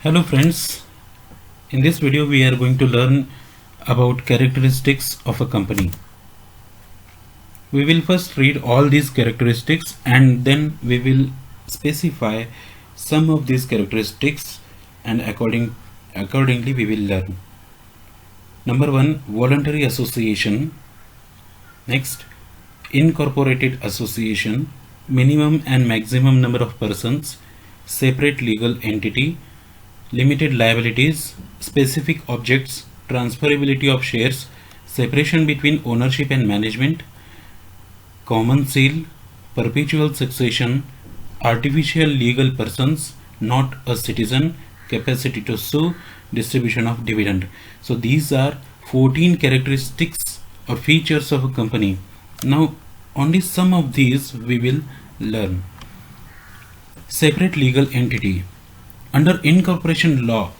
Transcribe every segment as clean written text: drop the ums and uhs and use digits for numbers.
Hello friends, in this video we are going to learn about characteristics of a company. We will first read all these characteristics and then we will specify some of these characteristics and accordingly we will learn. Number 1, voluntary association. Next, incorporated association, minimum and maximum number of persons, separate legal entity, limited liabilities, specific objects, transferability of shares, separation between ownership and management, common seal, perpetual succession, artificial legal persons, not a citizen, capacity to sue, distribution of dividend. So these are 14 characteristics or features of a company. Now only some of these we will learn. Separate legal entity. Under incorporation law,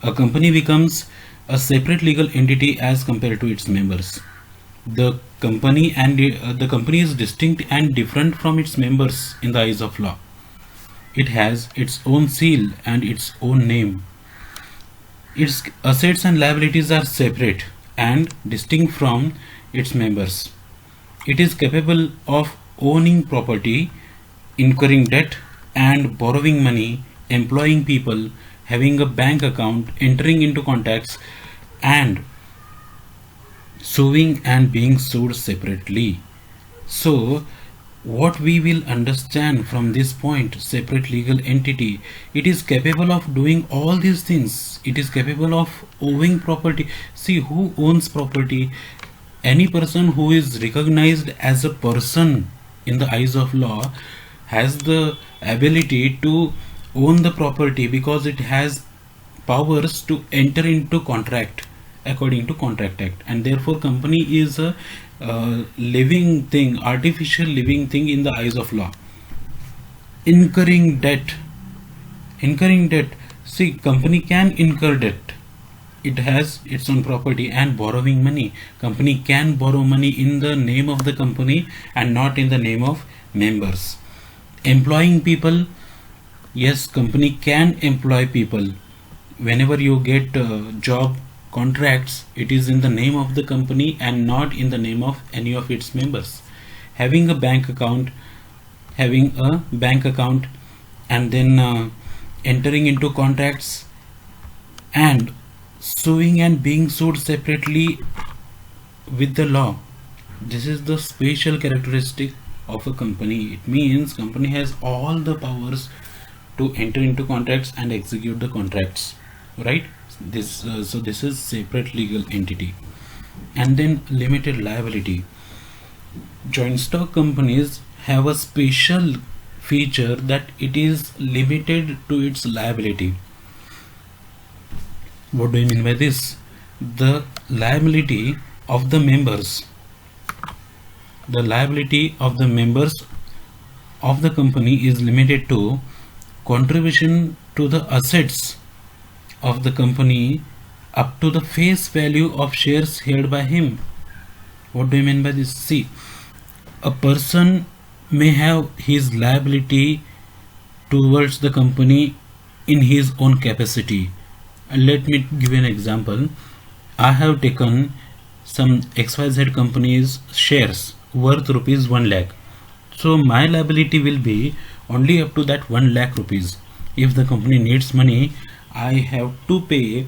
a company becomes a separate legal entity as compared to its members. The company is distinct and different from its members in the eyes of law. It has its own seal and its own name. Its assets and liabilities are separate and distinct from its members. It is capable of owning property, incurring debt and borrowing money, employing people, having a bank account, entering into contracts, and suing and being sued separately. So what we will understand from this point, separate legal entity, it is capable of doing all these things. It is capable of owning property. See, who owns property? Any person who is recognized as a person in the eyes of law has the ability to own the property because it has powers to enter into contract according to Contract Act, and therefore company is a living thing, artificial living thing in the eyes of law. Incurring debt. See, company can incur debt. It has its own property. And borrowing money. Company can borrow money in the name of the company and not in the name of members. Employing people. Yes, company can employ people. Whenever you get job contracts, it is in the name of the company and not in the name of any of its members. Having a bank account, and then entering into contracts and suing and being sued separately with the law. This is the special characteristic of a company. It means company has all the powers to enter into contracts and execute the contracts, right? So this is separate legal entity. And then limited liability. Joint stock companies have a special feature that it is limited to its liability. What do you mean by this? The liability of the members of the company is limited to contribution to the assets of the company up to the face value of shares held by him. What do you mean by this? See, a person may have his liability towards the company in his own capacity. Let me give you an example. I have taken some XYZ company's shares worth rupees 1 lakh. So my liability will be only up to that 1 lakh rupees. If the company needs money, I have to pay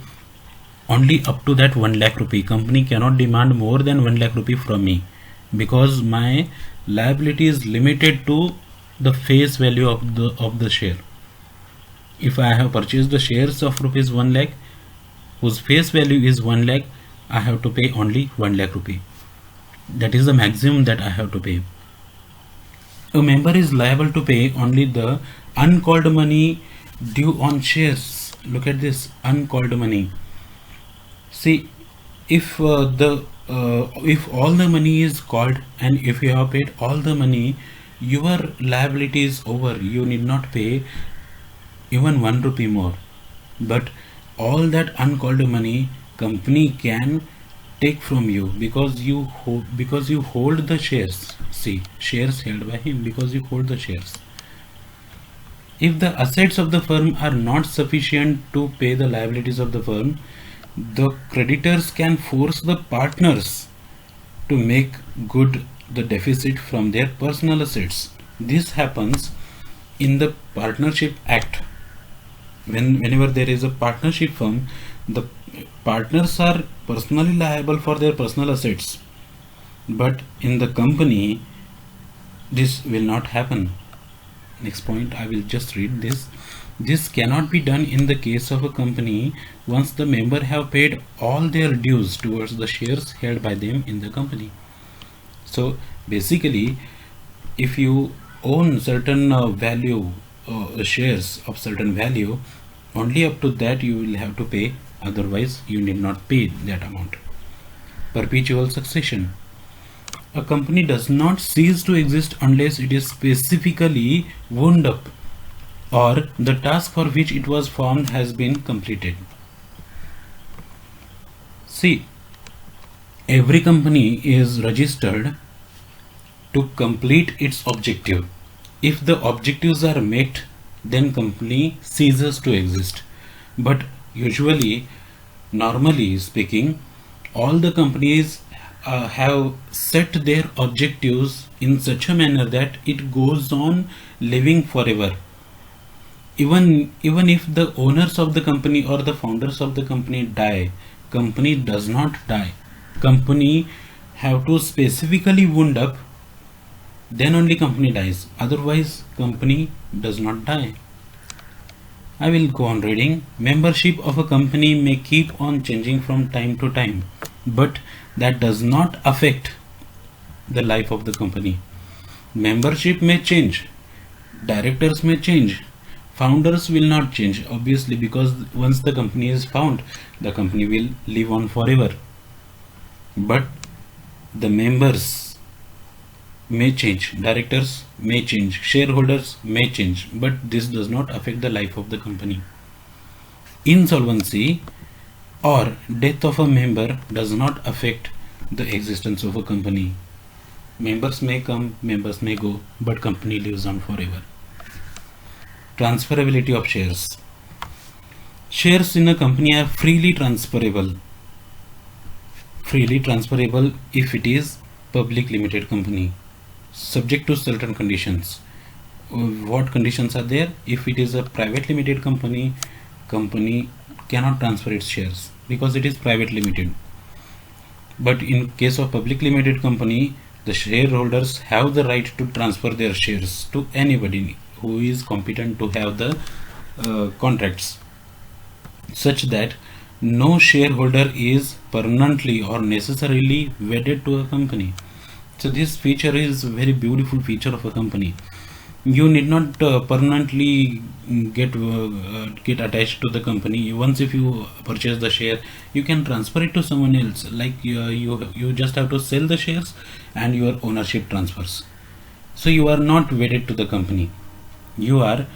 only up to that 1 lakh rupee. Company cannot demand more than 1 lakh rupee from me because my liability is limited to the face value of the share. If I have purchased the shares of rupees 1 lakh whose face value is 1 lakh, I have to pay only 1 lakh rupee. That is the maximum that I have to pay. A member is liable to pay only the uncalled money due on shares. Look at this, uncalled money. See, if all the money is called and if you have paid all the money, your liability is over. You need not pay even 1 rupee more. But all that uncalled money company can take from you because you hold the shares. See, shares held by him because you hold the shares. If the assets of the firm are not sufficient to pay the liabilities of the firm, the creditors can force the partners to make good the deficit from their personal assets. This happens in the Partnership Act. Whenever there is a partnership firm, the partners are personally liable for their personal assets. But in the company, this will not happen. Next point, I will just read this. This cannot be done in the case of a company once the member have paid all their dues towards the shares held by them in the company. So basically, if you own certain value shares of certain value, only up to that you will have to pay, otherwise you need not pay that amount. Perpetual succession. A company does not cease to exist unless it is specifically wound up or the task for which it was formed has been completed. See, every company is registered to complete its objective. If the objectives are met, then company ceases to exist. But usually, normally speaking, all the companies have set their objectives in such a manner that it goes on living forever. Even if the owners of the company or the founders of the company die, company does not die. Company have to specifically wound up, then only company dies. Otherwise, company does not die. I will go on reading. Membership of a company may keep on changing from time to time, but that does not affect the life of the company. Membership may change, directors may change, founders will not change, obviously, because once the company is found, the company will live on forever. But the members may change, directors may change, shareholders may change, but this does not affect the life of the company. Insolvency or death of a member does not affect the existence of a company. Members may come, members may go, but company lives on forever. Transferability of shares. Shares in a company are freely transferable. Freely transferable if it is public limited company, subject to certain conditions. What conditions are there? If it is a private limited company, company cannot transfer its shares because it is private limited. But in case of public limited company, the shareholders have the right to transfer their shares to anybody who is competent to have the contracts, such that no shareholder is permanently or necessarily wedded to a company. So this feature is a very beautiful feature of a company. You need not permanently get attached to the company. Once if you purchase the share, you can transfer it to someone else. Like you just have to sell the shares and your ownership transfers. So you are not wedded to the company. You are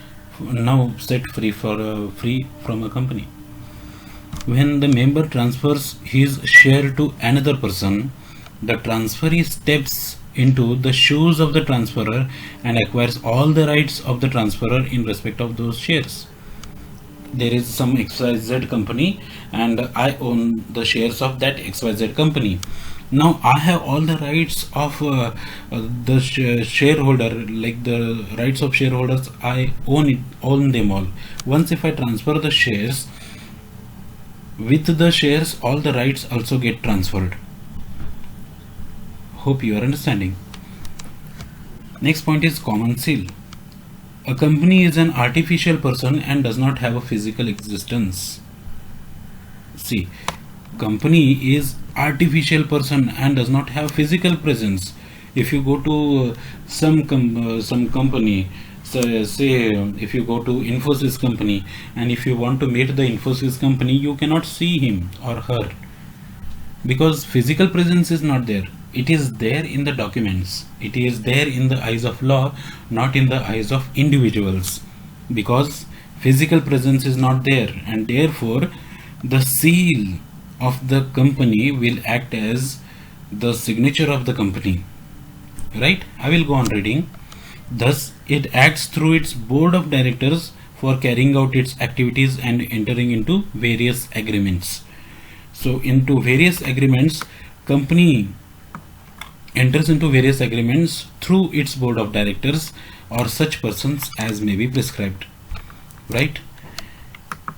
now set free from a company. When the member transfers his share to another person, the transferee steps into the shoes of the transferor and acquires all the rights of the transferor in respect of those shares. There is some XYZ company and I own the shares of that XYZ company. Now I have all the rights of the shareholder, like the rights of shareholders. I own them all. Once if I transfer the shares, with the shares all the rights also get transferred. Hope you are understanding. Next point is common seal. A company is an artificial person and does not have a physical existence. See, company is artificial person and does not have physical presence. If you go to some company, so say if you go to Infosys company, and if you want to meet the Infosys company, you cannot see him or her because physical presence is not there. It is there in the documents. It is there in the eyes of law, not in the eyes of individuals, because physical presence is not there, and therefore the seal of the company will act as the signature of the company. Right? I will go on reading. Thus, it acts through its board of directors for carrying out its activities and entering into various agreements. So, into various agreements, company enters into various agreements through its board of directors or such persons as may be prescribed. Right?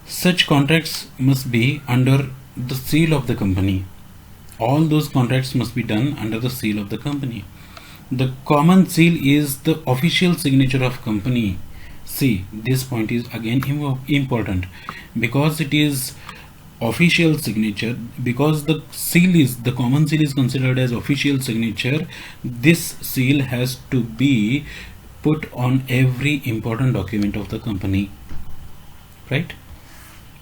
Such contracts must be under the seal of the company. All those contracts must be done under the seal of the company. The common seal is the official signature of company. See, this point is again important because it is official signature, because the common seal is considered as official signature. This seal has to be put on every important document of the company, right?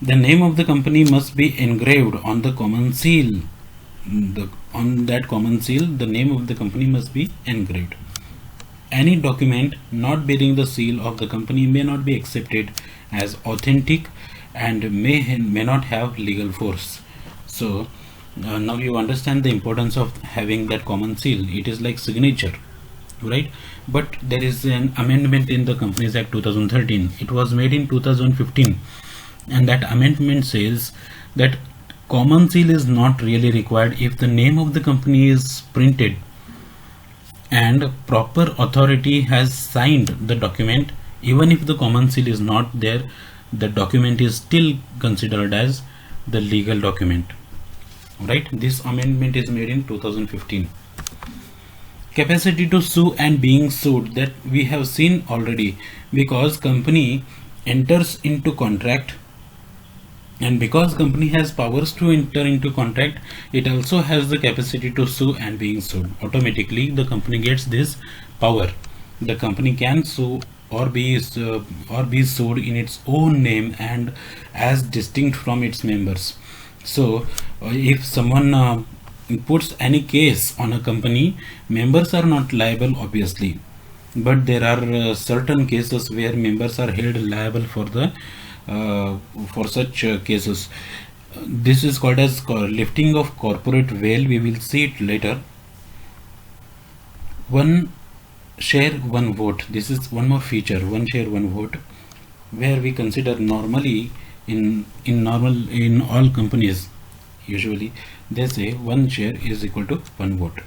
The name of the company must be engraved on the common seal. On that common seal, the name of the company must be engraved. Any document not bearing the seal of the company may not be accepted as authentic and may not have legal force. So now you understand the importance of having that common seal. It is like signature, right? But there is an amendment in the Companies Act 2013. It was made in 2015, and that amendment says that common seal is not really required if the name of the company is printed and proper authority has signed the document. Even if the common seal is not there, the document is still considered as the legal document, right? This amendment is made in 2015. Capacity to sue and being sued, that we have seen already, because company enters into contract, and because company has powers to enter into contract, it also has the capacity to sue and being sued. Automatically the company gets this power. The company can sue or be sued in its own name and as distinct from its members. So if someone puts any case on a company, members are not liable obviously, but there are certain cases where members are held liable for the for such cases. This is called as lifting of corporate veil. We will see it later. One share, one vote. This is one more feature, one share, one vote, where we consider normally in all companies, usually they say one share is equal to one vote.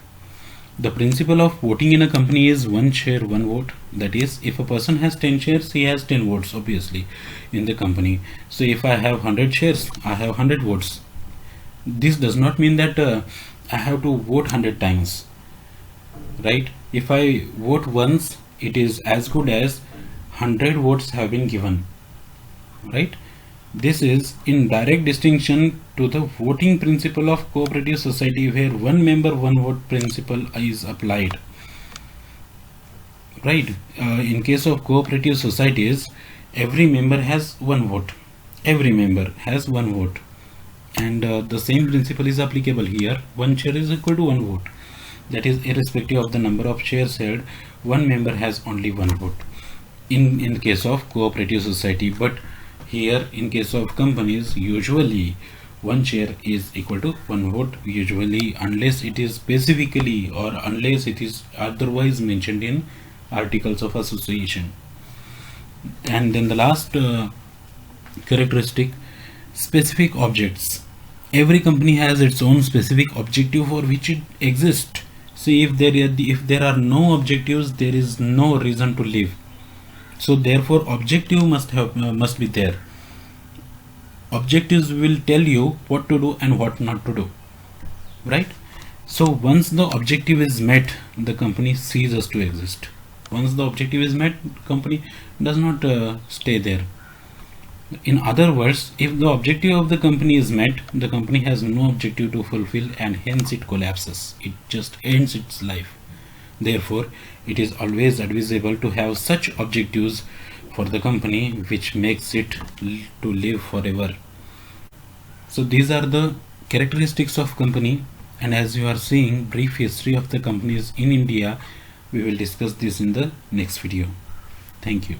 The principle of voting in a company is one share, one vote. That is, if a person has 10 shares, he has 10 votes obviously in the company. So if I have 100 shares, I have 100 votes. This does not mean that I have to vote 100 times, right? If I vote once, it is as good as 100 votes have been given, right? This is in direct distinction to the voting principle of cooperative society, where one member one vote principle is applied, right? In case of cooperative societies, every member has one vote. Every member has one vote, and the same principle is applicable here. One share is equal to one vote. That is, irrespective of the number of shares held, one member has only one vote in case of cooperative society. But here in case of companies, usually one share is equal to one vote, usually, unless it is specifically or unless it is otherwise mentioned in articles of association. And then the last characteristic, specific objects. Every company has its own specific objective for which it exists. See, if there are no objectives, there is no reason to live. So therefore objective must be there. Objectives will tell you what to do and what not to do, right? So once the objective is met, the company ceases to exist. Once the objective is met, company does not stay there. In other words, if the objective of the company is met, the company has no objective to fulfill, and hence it collapses. It just ends its life. Therefore, it is always advisable to have such objectives for the company which makes it to live forever. So these are the characteristics of company, and as you are seeing brief history of the companies in India, we will discuss this in the next video. Thank you.